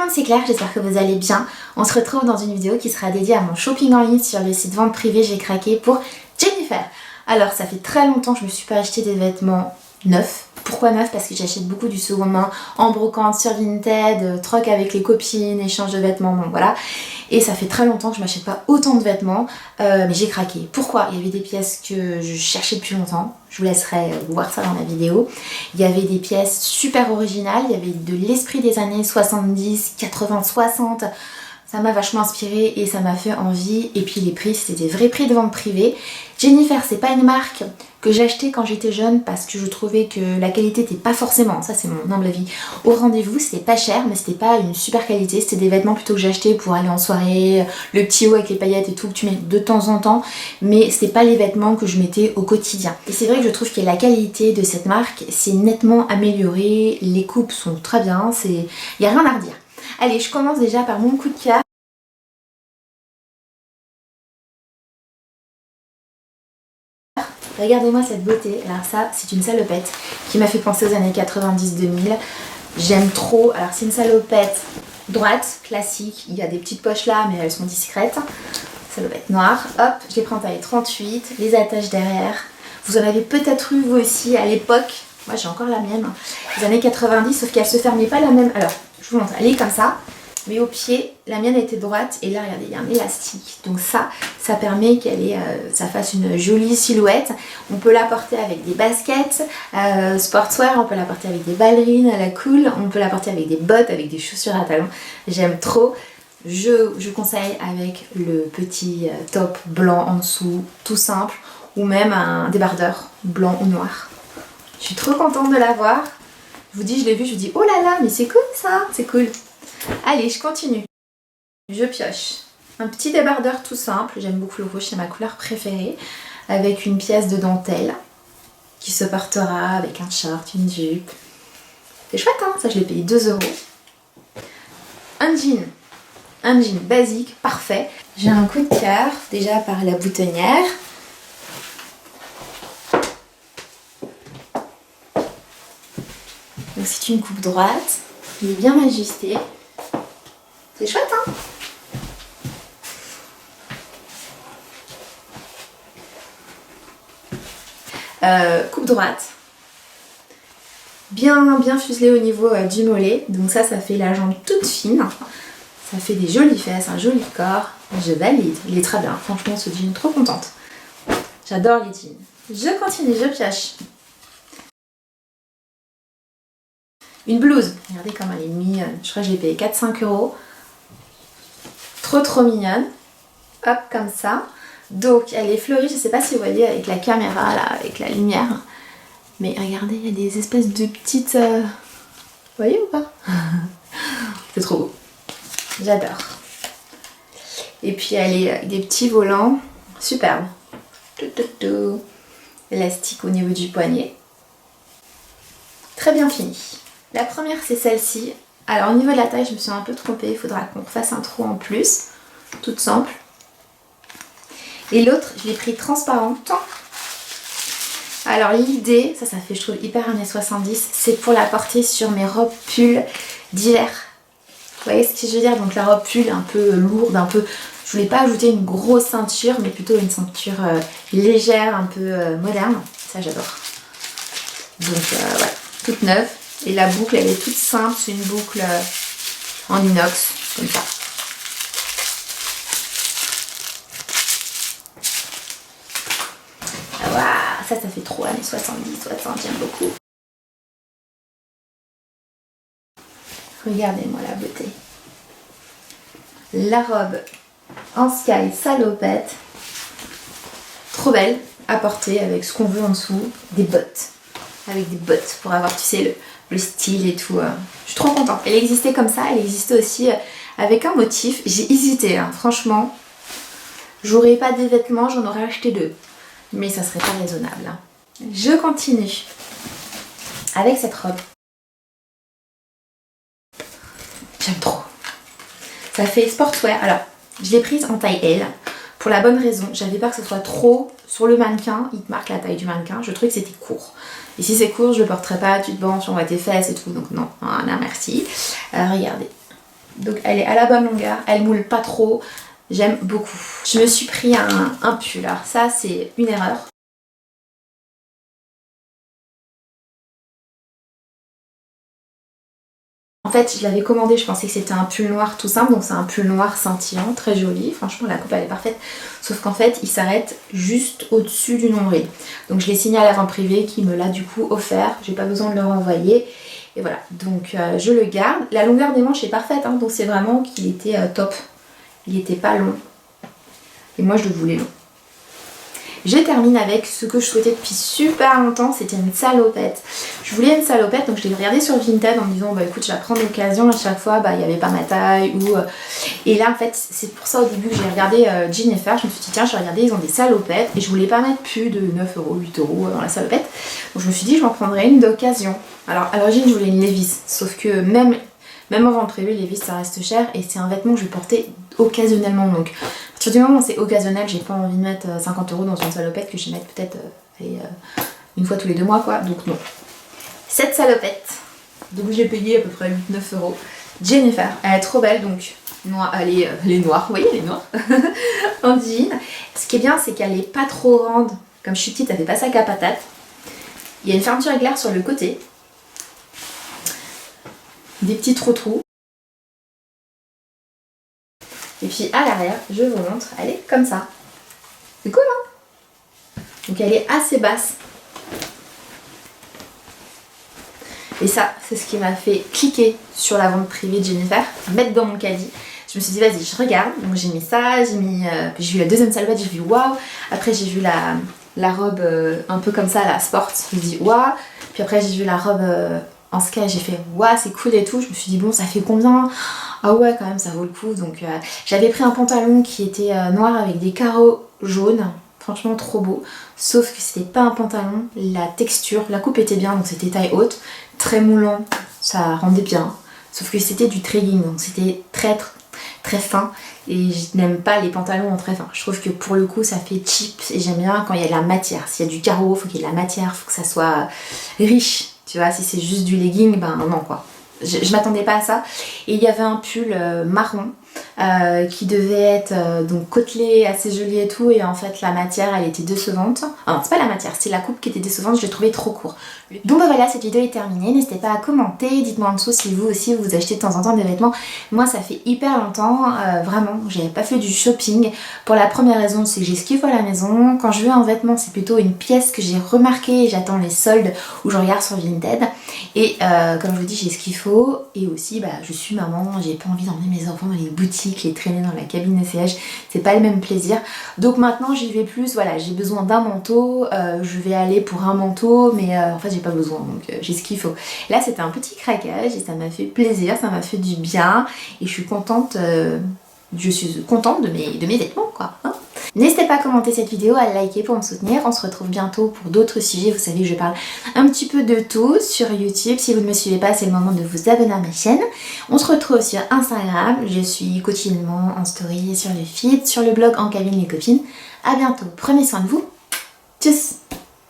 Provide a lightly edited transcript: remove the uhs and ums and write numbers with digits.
monde, c'est Claire, j'espère que vous allez bien. On se retrouve dans une vidéo qui sera dédiée à mon shopping en ligne sur le site vente privée J'ai craqué pour Jennifer. Alors ça fait très longtemps que je me suis pas acheté des vêtements neufs. Pourquoi neufs? Parce que j'achète beaucoup du seconde main en brocante sur Vinted, troc avec les copines, échange de vêtements, bon voilà. Et ça fait très longtemps que je m'achète pas autant de vêtements, mais j'ai craqué. Pourquoi? Il y avait des pièces que je cherchais depuis longtemps, je vous laisserai voir ça dans la vidéo. Il y avait des pièces super originales, il y avait de l'esprit des années 70, 80, 60. Ça m'a vachement inspiré et ça m'a fait envie. Et puis les prix, c'était des vrais prix de vente privée. Jennifer, c'est pas une marque que j'ai acheté quand j'étais jeune parce que je trouvais que la qualité n'était pas forcément, ça c'est mon humble avis, au rendez-vous. C'était pas cher mais c'était pas une super qualité, c'était des vêtements plutôt que j'ai acheté pour aller en soirée, le petit haut avec les paillettes et tout que tu mets de temps en temps, mais c'était pas les vêtements que je mettais au quotidien. Et c'est vrai que je trouve que la qualité de cette marque s'est nettement améliorée, les coupes sont très bien, y a rien à redire. Allez, je commence déjà par mon coup de cœur. Regardez-moi cette beauté, alors ça c'est une salopette qui m'a fait penser aux années 90-2000, j'aime trop. Alors c'est une salopette droite, classique, il y a des petites poches là mais elles sont discrètes, salopette noire, hop, je les prends en taille 38, les attaches derrière, vous en avez peut-être eu vous aussi à l'époque, moi j'ai encore la mienne, les années 90, sauf qu'elle se fermait pas la même, alors je vous montre, elle est comme ça, mais au pied, la mienne était droite et là regardez, il y a un élastique. Donc ça permet ça fasse une jolie silhouette. On peut la porter avec des baskets, sportswear, on peut la porter avec des ballerines à la cool, on peut la porter avec des bottes, avec des chaussures à talons. J'aime trop. Je conseille avec le petit top blanc en dessous, tout simple, ou même un débardeur blanc ou noir. Je suis trop contente de l'avoir. Je vous dis, je l'ai vu, je vous dis, oh là là, mais c'est cool ça, c'est cool. Allez, je continue. Je pioche. Un petit débardeur tout simple, j'aime beaucoup le rouge, c'est ma couleur préférée, avec une pièce de dentelle qui se portera avec un short, une jupe. C'est chouette, hein? Ça je l'ai payé 2 €. Un jean basique, parfait. J'ai un coup de cœur, déjà par la boutonnière. Donc c'est une coupe droite, il est bien ajusté. C'est chouette, hein? Coupe droite. Bien fuselé au niveau du mollet. Donc ça fait la jambe toute fine. Ça fait des jolies fesses, un joli corps. Je valide. Il est très bien. Franchement, ce jean, trop contente. J'adore les jeans. Je continue, je pioche. Une blouse. Regardez comme elle est mignonne. Je crois que je l'ai payé 4-5 €. Trop mignonne, hop comme ça. Donc elle est fleurie, je sais pas si vous voyez avec la caméra là, avec la lumière, mais regardez, il y a des espèces de petites, vous voyez ou pas? C'est trop beau, j'adore. Et puis elle est avec des petits volants, superbe. Élastique au niveau du poignet, très bien fini. La première c'est celle-ci. Alors au niveau de la taille, je me suis un peu trompée, il faudra qu'on fasse un trou en plus, toute simple. Et l'autre, je l'ai pris transparente. Alors l'idée, ça fait je trouve hyper années 70, c'est pour la porter sur mes robes pulls d'hiver. Vous voyez ce que je veux dire? Donc la robe pull un peu lourde, un peu... Je voulais pas ajouter une grosse ceinture, mais plutôt une ceinture légère, un peu moderne. Ça j'adore. Donc voilà, toute neuve. Et la boucle, elle est toute simple, c'est une boucle en inox, comme ça. Waouh, ça fait trop années 70, 60, j'aime beaucoup. Regardez-moi la beauté. La robe en sky salopette, trop belle à porter avec ce qu'on veut en dessous, des bottes. Avec des bottes pour avoir, tu sais, le style et tout. Je suis trop contente. Elle existait comme ça, elle existait aussi avec un motif. J'ai hésité, hein, franchement. J'aurais pas des vêtements, j'en aurais acheté 2. Mais ça serait pas raisonnable. Hein. Je continue avec cette robe. J'aime trop. Ça fait sportswear. Alors, je l'ai prise en taille L. Pour la bonne raison, j'avais peur que ce soit trop sur le mannequin, il te marque la taille du mannequin, je trouvais que c'était court. Et si c'est court, je le porterai pas, tu te bandes, on voit tes fesses et tout, donc non, non merci. Alors regardez, Donc elle est à la bonne longueur, elle moule pas trop, j'aime beaucoup. Je me suis pris un pull, alors ça c'est une erreur. En fait, je l'avais commandé, je pensais que c'était un pull noir tout simple, donc c'est un pull noir scintillant, très joli. Franchement, la coupe elle est parfaite. Sauf qu'en fait, il s'arrête juste au-dessus du nombril. Donc je l'ai signalé à la vente privée qui me l'a du coup offert. J'ai pas besoin de le renvoyer. Et voilà, donc je le garde. La longueur des manches est parfaite, hein, donc c'est vraiment qu'il était top. Il était pas long. Et moi, je le voulais long. Je termine avec ce que je souhaitais depuis super longtemps, c'était une salopette. Je voulais une salopette, donc je l'ai regardée sur Vinted en me disant bah écoute je la prends d'occasion, à chaque fois bah il n'y avait pas ma taille ou... Et là en fait c'est pour ça au début que j'ai regardé Jennifer, je me suis dit tiens je vais regarder, ils ont des salopettes et je voulais pas mettre plus de 9 euros, 8 euros dans la salopette. Donc je me suis dit je m'en prendrais une d'occasion. Alors à l'origine je voulais une Levi's, sauf que même en vente prévue, Levi's ça reste cher et c'est un vêtement que je vais porter occasionnellement. Donc à partir du moment où c'est occasionnel, j'ai pas envie de mettre 50 euros dans une salopette que je vais mettre peut-être une fois tous les 2 mois quoi. Donc non. Cette salopette, donc j'ai payé à peu près 8-9 euros. Jennifer, elle est trop belle donc noire, elle est noire, vous voyez elle est noire en jean. Ce qui est bien c'est qu'elle est pas trop grande, comme je suis petite, elle fait pas sac à patate. Il y a une fermeture éclair sur le côté. Des petits trous. Et puis à l'arrière, je vous montre, elle est comme ça. C'est cool hein. Donc elle est assez basse. Et ça, c'est ce qui m'a fait cliquer sur la vente privée de Jennifer, mettre dans mon caddie. Je me suis dit vas-y, je regarde. Donc j'ai mis ça, j'ai vu la deuxième salopette, j'ai vu waouh. Après j'ai vu la robe un peu comme ça, la sport, je me dis waouh. Puis après j'ai vu la robe en sky, j'ai fait waouh c'est cool et tout. Je me suis dit bon ça fait combien? Ah ouais quand même ça vaut le coup. Donc j'avais pris un pantalon qui était noir avec des carreaux jaunes. Franchement trop beau. Sauf que c'était pas un pantalon, la texture, la coupe était bien donc c'était taille haute. Très moulant, ça rendait bien. Sauf que c'était du trailing donc c'était très fin. Et je n'aime pas les pantalons en très fin. Je trouve que pour le coup ça fait cheap et j'aime bien quand il y a de la matière. S'il y a du carreau, faut qu'il y ait de la matière, faut que ça soit riche. Tu vois, si c'est juste du legging, ben non quoi. Je m'attendais pas à ça. Et il y avait un pull marron qui devait être donc côtelé, assez joli et tout. Et en fait la matière elle était décevante. Ah non c'est pas la matière, c'est la coupe qui était décevante, je l'ai trouvée trop court. Donc bah voilà, cette vidéo est terminée. N'hésitez pas à commenter, dites-moi en dessous si vous aussi vous achetez de temps en temps des vêtements. Moi ça fait hyper longtemps, vraiment, j'avais pas fait du shopping. Pour la première raison c'est que j'ai ce qu'il faut à la maison. Quand je veux un vêtement c'est plutôt une pièce que j'ai remarquée et j'attends les soldes ou je regarde sur Vinted. Et comme je vous dis j'ai ce qu'il faut. Et aussi bah je suis maman, j'ai pas envie d'emmener mes enfants dans les boutiques, les traîner dans la cabine d'essayage, c'est pas le même plaisir. Donc maintenant j'y vais plus, voilà j'ai besoin d'un manteau, je vais aller pour un manteau mais en fait j'ai pas besoin donc j'ai ce qu'il faut. Là c'était un petit craquage et ça m'a fait plaisir, ça m'a fait du bien et je suis contente de mes vêtements quoi hein. N'hésitez pas à commenter cette vidéo, à liker pour me soutenir. On se retrouve bientôt pour d'autres sujets. Vous savez que je parle un petit peu de tout sur YouTube. Si vous ne me suivez pas, c'est le moment de vous abonner à ma chaîne. On se retrouve sur Instagram. Je suis quotidiennement en story sur le feed, sur le blog En Cabine les Copines. A bientôt. Prenez soin de vous. Tchuss.